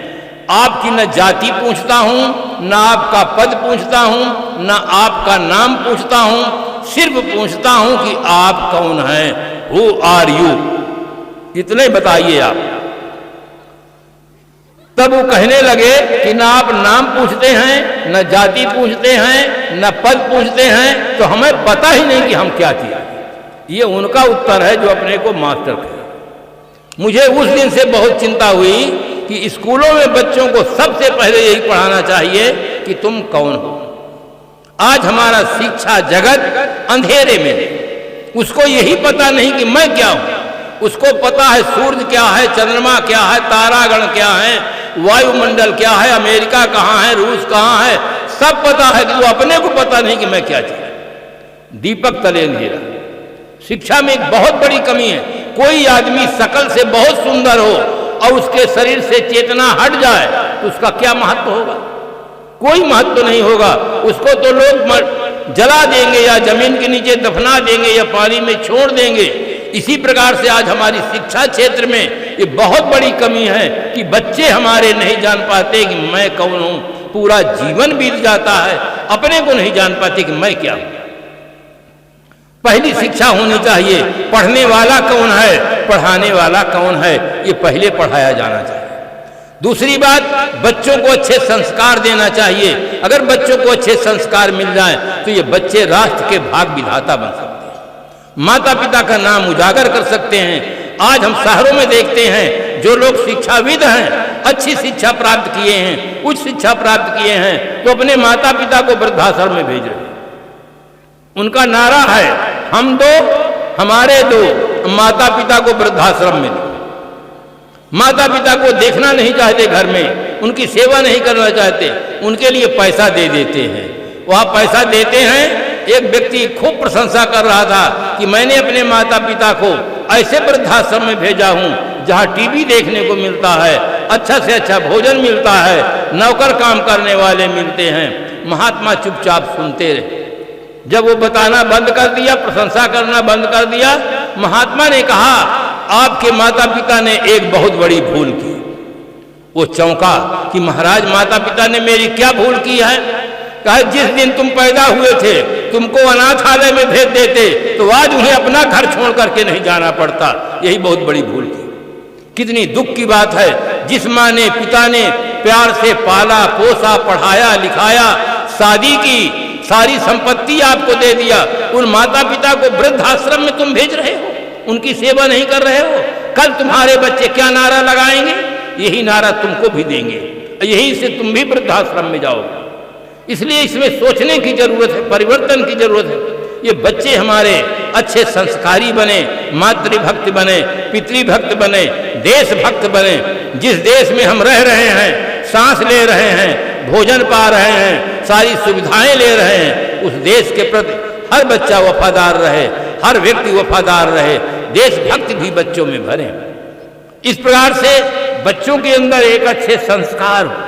Speaker 1: आपकी न जाति पूछता हूं, न आपका पद पूछता हूं, न आपका नाम पूछता हूं, सिर्फ पूछता हूं कि आप कौन हैं। हु आर यू, इतने बताइए आप। तब वो कहने लगे कि न आप नाम पूछते हैं, न जाति पूछते हैं, न पद पूछते हैं, तो हमें पता ही नहीं कि हम क्या किया। ये उनका उत्तर है जो अपने को मास्टर कहे। मुझे उस दिन से बहुत चिंता हुई कि स्कूलों में बच्चों को सबसे पहले यही पढ़ाना चाहिए कि तुम कौन हो। आज हमारा शिक्षा जगत अंधेरे में है, उसको यही पता नहीं कि मैं क्या हूं। उसको पता है सूर्य क्या है, चंद्रमा क्या है, तारागण क्या है, वायुमंडल क्या है, अमेरिका कहाँ है, रूस कहाँ है, सब पता है, कि वो अपने को पता नहीं कि मैं क्या चाहिए। दीपक तले अंधेरा। शिक्षा में एक बहुत बड़ी कमी है। कोई आदमी शकल से बहुत सुंदर हो और उसके शरीर से चेतना हट जाए तो उसका क्या महत्व होगा? कोई महत्व नहीं होगा। उसको तो लोग जला देंगे या जमीन के नीचे दफना देंगे या पानी में छोड़ देंगे। इसी प्रकार से आज हमारी शिक्षा क्षेत्र में ये बहुत बड़ी कमी है कि बच्चे हमारे नहीं जान पाते कि मैं कौन हूं। पूरा जीवन बीत जाता है, अपने को नहीं जान पाते कि मैं क्या हूं। पहली शिक्षा होनी चाहिए, पढ़ने वाला कौन है, पढ़ाने वाला कौन है, ये पहले पढ़ाया जाना चाहिए। दूसरी बात, बच्चों को अच्छे संस्कार देना चाहिए। अगर बच्चों को अच्छे संस्कार मिल जाए तो ये बच्चे राष्ट्र के भाग विधाता बन सकते हैं, माता पिता का नाम उजागर कर सकते हैं। आज हम शहरों में देखते हैं जो लोग शिक्षाविद हैं, अच्छी शिक्षा प्राप्त किए हैं, उच्च शिक्षा प्राप्त किए हैं, तो अपने माता पिता को वृद्धाश्रम में भेज रहे हैं। उनका नारा है हम दो हमारे दो, माता पिता को वृद्धाश्रम में दो। माता पिता को देखना नहीं चाहते, घर में उनकी सेवा नहीं करना चाहते, उनके लिए पैसा दे देते हैं। वहाँ पैसा देते हैं। एक व्यक्ति खूब प्रशंसा कर रहा था कि मैंने अपने माता पिता को ऐसे वृद्धाश्रम में भेजा हूँ जहाँ टीवी देखने को मिलता है, अच्छा से अच्छा भोजन मिलता है, नौकर काम करने वाले मिलते हैं। महात्मा चुपचाप सुनते रहे। जब वो बताना बंद कर दिया, प्रशंसा करना बंद कर दिया, महात्मा ने कहा आपके माता पिता ने एक बहुत बड़ी भूल की। वो चौंका कि महाराज माता पिता ने मेरी क्या भूल की है? कहा जिस दिन तुम पैदा हुए थे तुमको अनाथालय में भेज देते तो आज उन्हें अपना घर छोड़ करके नहीं जाना पड़ता। यही बहुत बड़ी भूल थी। कितनी दुख की बात है, जिस माँ ने पिता ने प्यार से पाला पोसा पढ़ाया लिखाया शादी की, सारी संपत्ति आपको दे दिया, उन माता पिता को वृद्धाश्रम में तुम भेज रहे हो, उनकी सेवा नहीं कर रहे हो। कल तुम्हारे बच्चे क्या नारा लगाएंगे? यही नारा तुमको भी देंगे, यही से तुम भी वृद्धाश्रम में जाओगे। इसलिए इसमें सोचने की जरूरत है, परिवर्तन की जरूरत है। ये बच्चे हमारे अच्छे संस्कारी बने, मातृभक्त बने, पितृभक्त बने, देशभक्त बने। जिस देश में हम रह रहे हैं, सांस ले रहे हैं, भोजन पा रहे हैं, सारी सुविधाएं ले रहे हैं, उस देश के प्रति हर बच्चा वफादार रहे, हर व्यक्ति वफादार रहे, देशभक्ति भी बच्चों में भरे। इस प्रकार से बच्चों के अंदर एक अच्छे संस्कार हो।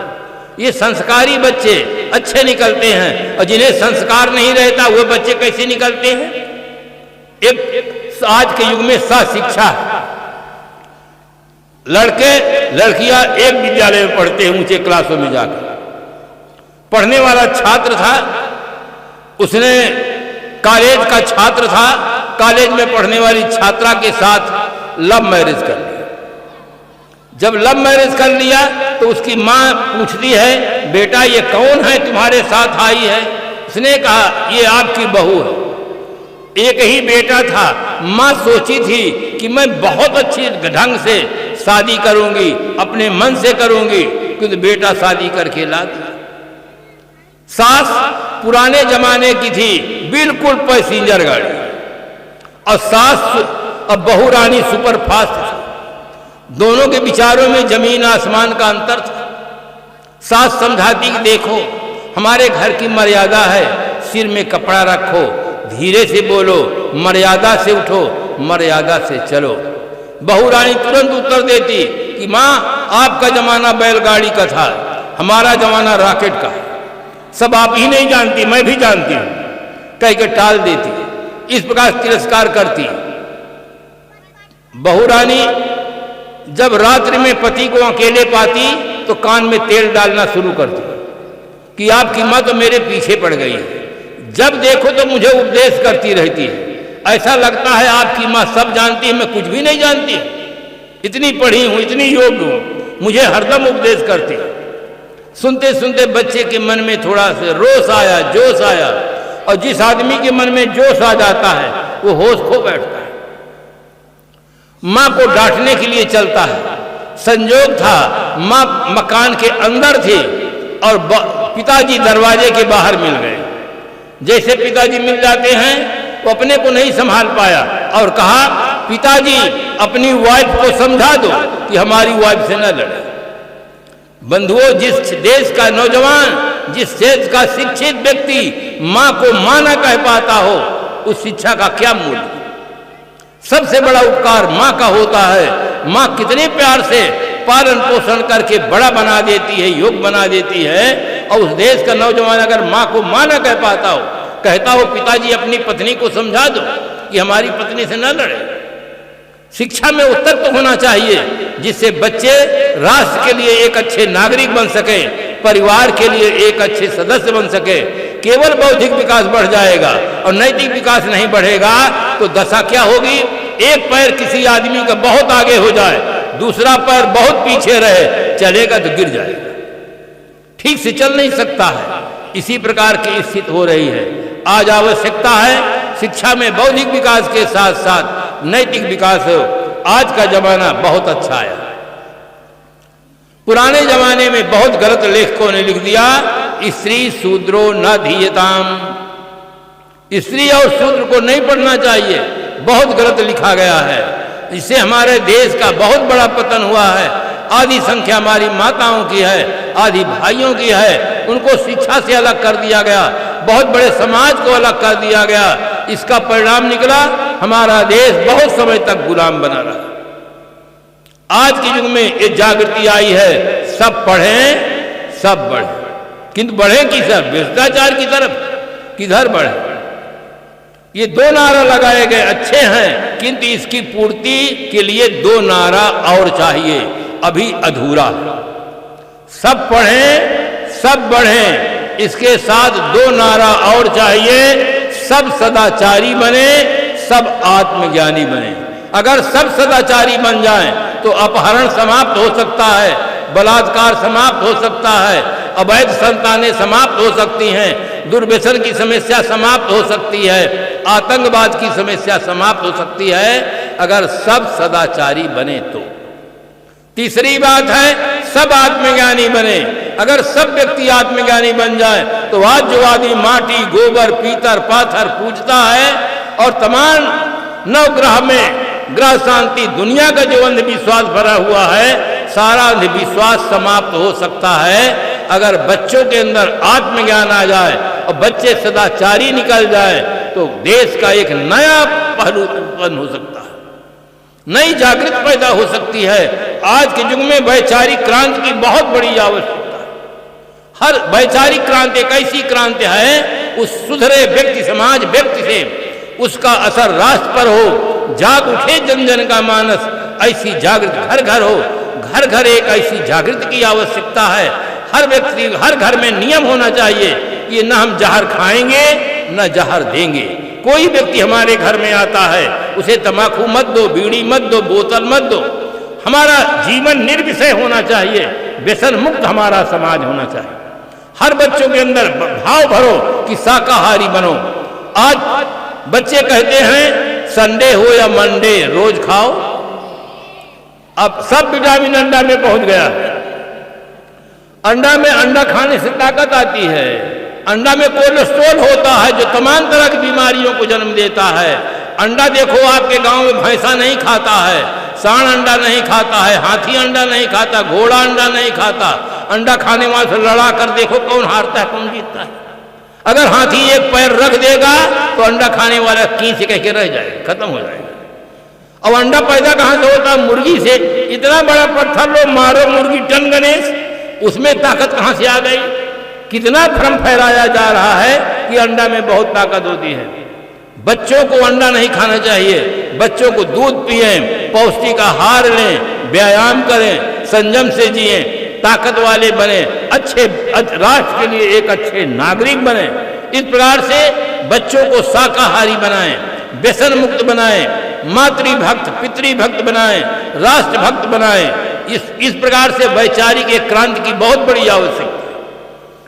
Speaker 1: ये संस्कारी बच्चे अच्छे निकलते हैं, और जिन्हें संस्कार नहीं रहता वो बच्चे कैसे निकलते हैं? एक आज के युग में शिक्षा है। लड़के लड़कियां एक विद्यालय में पढ़ते हैं, ऊंचे क्लासों में जाकर। पढ़ने वाला छात्र था, उसने कॉलेज का छात्र था, कॉलेज में पढ़ने वाली छात्रा के साथ लव मैरिज कर लिया। जब लव मैरिज कर लिया तो उसकी माँ पूछती है, बेटा ये कौन है तुम्हारे साथ आई है? उसने कहा ये आपकी बहू है। एक ही बेटा था, माँ सोची थी कि मैं बहुत अच्छी ढंग से शादी करूंगी, अपने मन से करूंगी, क्योंकि बेटा शादी करके ला दिया। सास पुराने जमाने की थी, बिल्कुल पैसेंजर गाड़ी, और सास अब बहू रानी सुपर फास्ट थी। दोनों के विचारों में जमीन आसमान का अंतर था। सास समझाती कि देखो हमारे घर की मर्यादा है, सिर में कपड़ा रखो, धीरे से बोलो, मर्यादा से उठो, मर्यादा से चलो। बहू रानी तुरंत उत्तर देती कि माँ आपका जमाना बैलगाड़ी का था, हमारा जमाना रॉकेट का है, सब आप ही नहीं जानती, मैं भी जानती हूं, कह के टाल देती। इस प्रकार तिरस्कार करती। बहू रानी जब रात्रि में पति को अकेले पाती तो कान में तेल डालना शुरू करती कि आपकी माँ तो मेरे पीछे पड़ गई है, जब देखो तो मुझे उपदेश करती रहती है, ऐसा लगता है आपकी माँ सब जानती है, मैं कुछ भी नहीं जानती, इतनी पढ़ी हूं, इतनी योग्य हूं, मुझे हरदम उपदेश करती है। सुनते सुनते बच्चे के मन में थोड़ा सा रोष आया, जोश आया, और जिस आदमी के मन में जोश आ जाता है वो होश खो बैठता है, मां को डांटने के लिए चलता है। संजोग था मां मकान के अंदर थी और पिताजी दरवाजे के बाहर मिल गए। जैसे पिताजी मिल जाते हैं वो अपने को नहीं संभाल पाया और कहा, पिताजी अपनी वाइफ को समझा दो कि हमारी वाइफ से न लड़े। बंधुओं, जिस देश का नौजवान, जिस देश का शिक्षित व्यक्ति मां को मां न कह पाता हो, उस शिक्षा का क्या मूल्य? सबसे बड़ा उपकार मां का होता है। मां कितने प्यार से पालन पोषण करके बड़ा बना देती है, योग बना देती है। और उस देश का नौजवान अगर मां को मां न कह पाता हो, कहता हो पिताजी अपनी पत्नी को समझा दो कि हमारी पत्नी से न लड़े। शिक्षा में उत्तर तो होना चाहिए, जिससे बच्चे राष्ट्र के लिए एक अच्छे नागरिक बन सके, परिवार के लिए एक अच्छे सदस्य बन सके। केवल बौद्धिक विकास बढ़ जाएगा और नैतिक विकास नहीं बढ़ेगा तो दशा क्या होगी? एक पैर किसी आदमी का बहुत आगे हो जाए, दूसरा पैर बहुत पीछे रहे, चलेगा तो गिर जाएगा, ठीक से चल नहीं सकता है। इसी प्रकार की स्थिति हो रही है। आज आवश्यकता है शिक्षा में बौद्धिक विकास के साथ साथ नैतिक विकास हो। आज का जमाना बहुत अच्छा आया। पुराने जमाने में बहुत गलत लेखकों ने लिख दिया, स्त्री शूद्रो न धीयताम, स्त्री और शूद्र को नहीं पढ़ना चाहिए, बहुत गलत लिखा गया है। इससे हमारे देश का बहुत बड़ा पतन हुआ है। आधी संख्या हमारी माताओं की है, आधी भाइयों की है, उनको शिक्षा से अलग कर दिया गया, बहुत बड़े समाज को अलग कर दिया गया। इसका परिणाम निकला हमारा देश बहुत समय तक गुलाम बना रहा। आज के युग में ये जागृति आई है, सब पढ़ें सब बढ़े, किंतु बढ़े किधर? भ्रष्टाचार की तरफ, किधर बढ़े? ये दो नारा लगाए गए अच्छे हैं, किंतु इसकी पूर्ति के लिए दो नारा और चाहिए, अभी अधूरा है। सब पढ़ें सब बढ़ें, इसके साथ दो नारा और चाहिए, सब सदाचारी बने, सब आत्मज्ञानी बने। अगर सब सदाचारी बन जाएं तो अपहरण समाप्त हो सकता है, बलात्कार समाप्त हो सकता है, अवैध संतानें समाप्त हो सकती हैं, दुर्व्यसन की समस्या समाप्त हो सकती है, आतंकवाद की समस्या समाप्त हो सकती है, अगर सब सदाचारी बने तो। तीसरी बात है सब आत्मज्ञानी बने। अगर सब व्यक्ति आत्मज्ञानी बन जाए तो आज जो आदमी माटी, गोबर, पीतर, पाथर पूजता है और तमाम नवग्रह में ग्रह शांति, दुनिया का जो अंधविश्वास भरा हुआ है, सारा अंधविश्वास समाप्त हो सकता है अगर बच्चों के अंदर आत्मज्ञान आ जाए और बच्चे सदाचारी निकल जाए तो देश का एक नया पहलू उत्पन्न हो सकता है, नई जागृत पैदा हो सकती है। आज के युग में वैचारिक क्रांति की बहुत बड़ी आवश्यकता है। हर वैचारिक क्रांति एक ऐसी क्रांति है, उस सुधरे व्यक्ति, समाज, व्यक्ति से उसका असर राष्ट्र पर हो, जाग उठे जन जन का मानस, ऐसी जागृत घर घर हो। घर घर एक ऐसी जागृति की आवश्यकता है। हर व्यक्ति, हर घर में नियम होना चाहिए कि न हम जहर खाएंगे न जहर देंगे। कोई व्यक्ति हमारे घर में आता है उसे तंबाकू मत दो, बीड़ी मत दो, बोतल मत दो। हमारा जीवन निर्विषय होना चाहिए, व्यसन मुक्त हमारा समाज होना चाहिए। हर बच्चों के अंदर भाव भरो कि शाकाहारी बनो। आज बच्चे कहते हैं संडे हो या मंडे रोज खाओ। अब सब विटामिन अंडा में पहुंच गया। अंडा में, अंडा खाने से ताकत आती है। अंडा में कोलेस्ट्रॉल होता है जो तमाम तरह की बीमारियों को जन्म देता है। अंडा देखो आपके गांव में भैंसा नहीं खाता है, सांड अंडा नहीं खाता है, हाथी अंडा नहीं खाता, घोड़ा अंडा नहीं खाता। अंडा खाने वाले से लड़ा कर देखो कौन हारता है कौन जीतता है। अगर हाथी एक पैर रख देगा तो अंडा खाने वाला खींच कह के रह जाएगा, खत्म हो जाएगा। अब अंडा पैदा कहां से होता है? मुर्गी से। इतना बड़ा पत्थर लो, मारो मुर्गी टन गणेश, उसमें ताकत कहां से आ गई? कितना भ्रम फैलाया जा रहा है कि अंडा में बहुत ताकत होती है। बच्चों को अंडा नहीं खाना चाहिए। बच्चों को दूध पिए, पौष्टिक आहार लें, व्यायाम करें, संयम से जिए, ताकत वाले बने, अच्छे राष्ट्र के लिए एक अच्छे नागरिक बने। इस प्रकार से बच्चों को शाकाहारी बनाएं, व्यसन मुक्त बनाएं, मातृभक्त, पितृभक्त बनाएं, राष्ट्रभक्त बनाएं। इस प्रकार से वैचारिक एक क्रांति की बहुत बड़ी आवश्यकता है।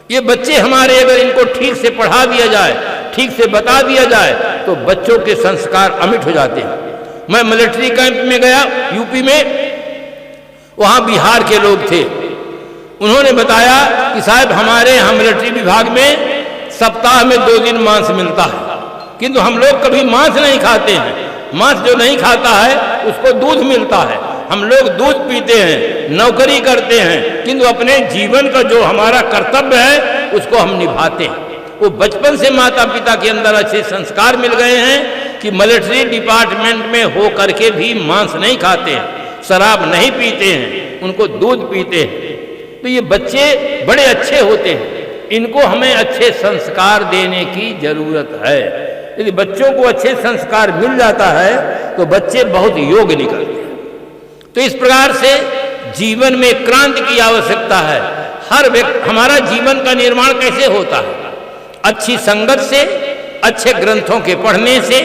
Speaker 1: ये बच्चे हमारे अगर इनको ठीक से पढ़ा दिया जाए, ठीक से बता दिया जाए तो बच्चों के संस्कार अमिट हो जाते हैं। मैं मिलिट्री कैंप में गया यूपी में, वहां बिहार के लोग थे। उन्होंने बताया कि साहब हमारे यहाँ मिलिट्री विभाग में सप्ताह में 2 दिन मांस मिलता है, किंतु हम लोग कभी मांस नहीं खाते हैं। मांस जो नहीं खाता है उसको दूध मिलता है। हम लोग दूध पीते हैं, नौकरी करते हैं, किंतु अपने जीवन का जो हमारा कर्तव्य है उसको हम निभाते हैं। वो बचपन से माता पिता के अंदर अच्छे संस्कार मिल गए हैं कि मिलिट्री डिपार्टमेंट में हो करके भी मांस नहीं खाते हैं, शराब नहीं पीते हैं, उनको दूध पीते हैं। तो ये बच्चे बड़े अच्छे होते हैं, इनको हमें अच्छे संस्कार देने की जरूरत है। यदि बच्चों को अच्छे संस्कार मिल जाता है तो बच्चे बहुत योग्य निकलते हैं। तो इस प्रकार से जीवन में क्रांति की आवश्यकता है। हर व्यक्ति, हमारा जीवन का निर्माण कैसे होता है? अच्छी संगत से, अच्छे ग्रंथों के पढ़ने से,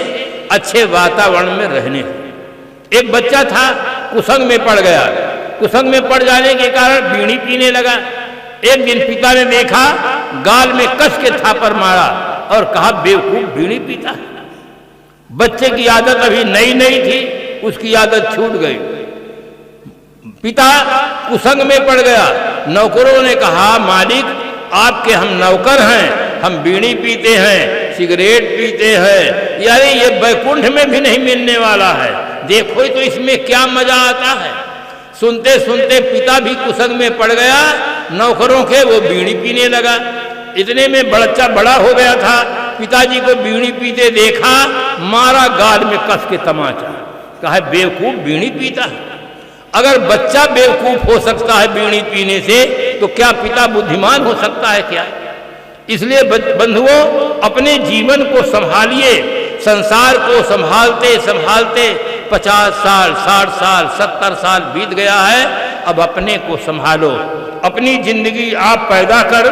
Speaker 1: अच्छे वातावरण में रहने से। एक बच्चा था कुसंग में पड़ गया। कुसंग में पड़ जाने के कारण बीड़ी पीने लगा। एक दिन पिता ने देखा, गाल में कस के थापर मारा और कहा बेवकूफ बीड़ी पीता है। बच्चे की आदत अभी नई नई थी, उसकी आदत छूट गई। पिता कुसंग में पड़ गया। नौकरों ने कहा मालिक आपके हम नौकर हैं, हम बीड़ी पीते हैं, सिगरेट पीते हैं, यानी ये बैकुंठ में भी नहीं मिलने वाला है, देखो तो इसमें क्या मजा आता है। सुनते सुनते पिता भी कुसंग में पड़ गया, नौकरों के वो बीड़ी पीने लगा। इतने में बच्चा बड़ा हो गया था, पिताजी को बीड़ी पीते देखा, मारा गाल में कस के तमाचा, कहा बेवकूफ बीड़ी पीता है। अगर बच्चा बेवकूफ हो सकता है बीड़ी पीने से तो क्या पिता बुद्धिमान हो सकता है क्या? इसलिए बंधुओं, अपने जीवन को संभालिए। संसार को संभालते संभालते 50 साल, 60 साल, 70 साल बीत गया है। अब अपने को संभालो। अपनी जिंदगी आप पैदा कर,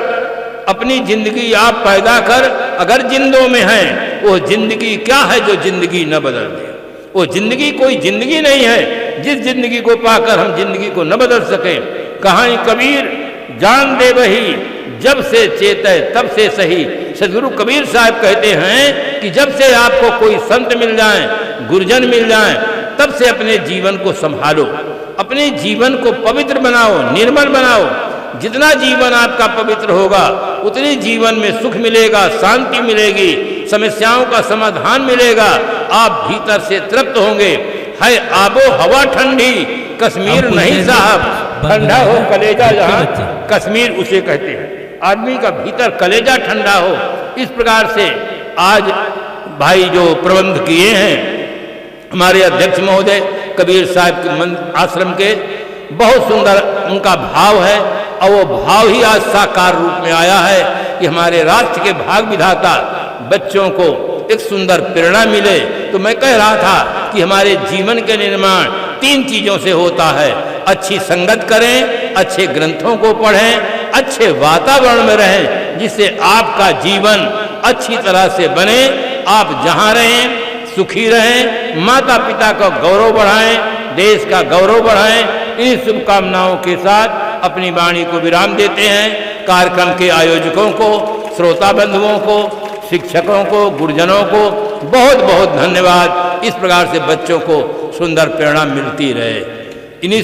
Speaker 1: अपनी जिंदगी आप पैदा कर। अगर जिंदों में हैं वो जिंदगी क्या है जो जिंदगी न बदल दे। वो जिंदगी कोई जिंदगी नहीं है जिस जिंदगी को पाकर हम जिंदगी को न बदल सके। कहानी कबीर जान दे वही जब से चेते तब से सही। सदगुरु कबीर साहब कहते हैं कि जब से आपको कोई संत मिल जाए, गुरुजन मिल जाए, तब से अपने जीवन को संभालो, अपने जीवन को पवित्र बनाओ, निर्मल बनाओ। जितना जीवन आपका पवित्र होगा उतने जीवन में सुख मिलेगा, शांति मिलेगी, समस्याओं का समाधान मिलेगा, आप भीतर से तृप्त होंगे। है आबो हवा ठंडी कश्मीर नहीं साहब, ठंडा हो कलेजा जहाँ कश्मीर उसे कहते हैं। आदमी का भीतर कलेजा ठंडा हो। इस प्रकार से आज भाई जो प्रबंध किए हैं हमारे अध्यक्ष महोदय कबीर साहब के आश्रम के, बहुत सुंदर उनका भाव है और वो भाव ही आज साकार रूप में आया है कि हमारे राष्ट्र के भाग विधाता बच्चों को एक सुंदर प्रेरणा मिले। तो मैं कह रहा था कि हमारे जीवन के निर्माण 3 चीजों से होता है। अच्छी संगत करें, अच्छे ग्रंथों को पढ़ें, अच्छे वातावरण में रहें जिससे आपका जीवन अच्छी तरह से बने। आप जहाँ रहें सुखी रहें, माता पिता का गौरव बढ़ाएं, देश का गौरव बढ़ाएं। इन शुभकामनाओं के साथ अपनी वाणी को विराम देते हैं। कार्यक्रम के आयोजकों को, श्रोता बंधुओं को, शिक्षकों को, गुरुजनों को बहुत बहुत धन्यवाद। इस प्रकार से बच्चों को सुंदर प्रेरणा मिलती रहे। इन्हीं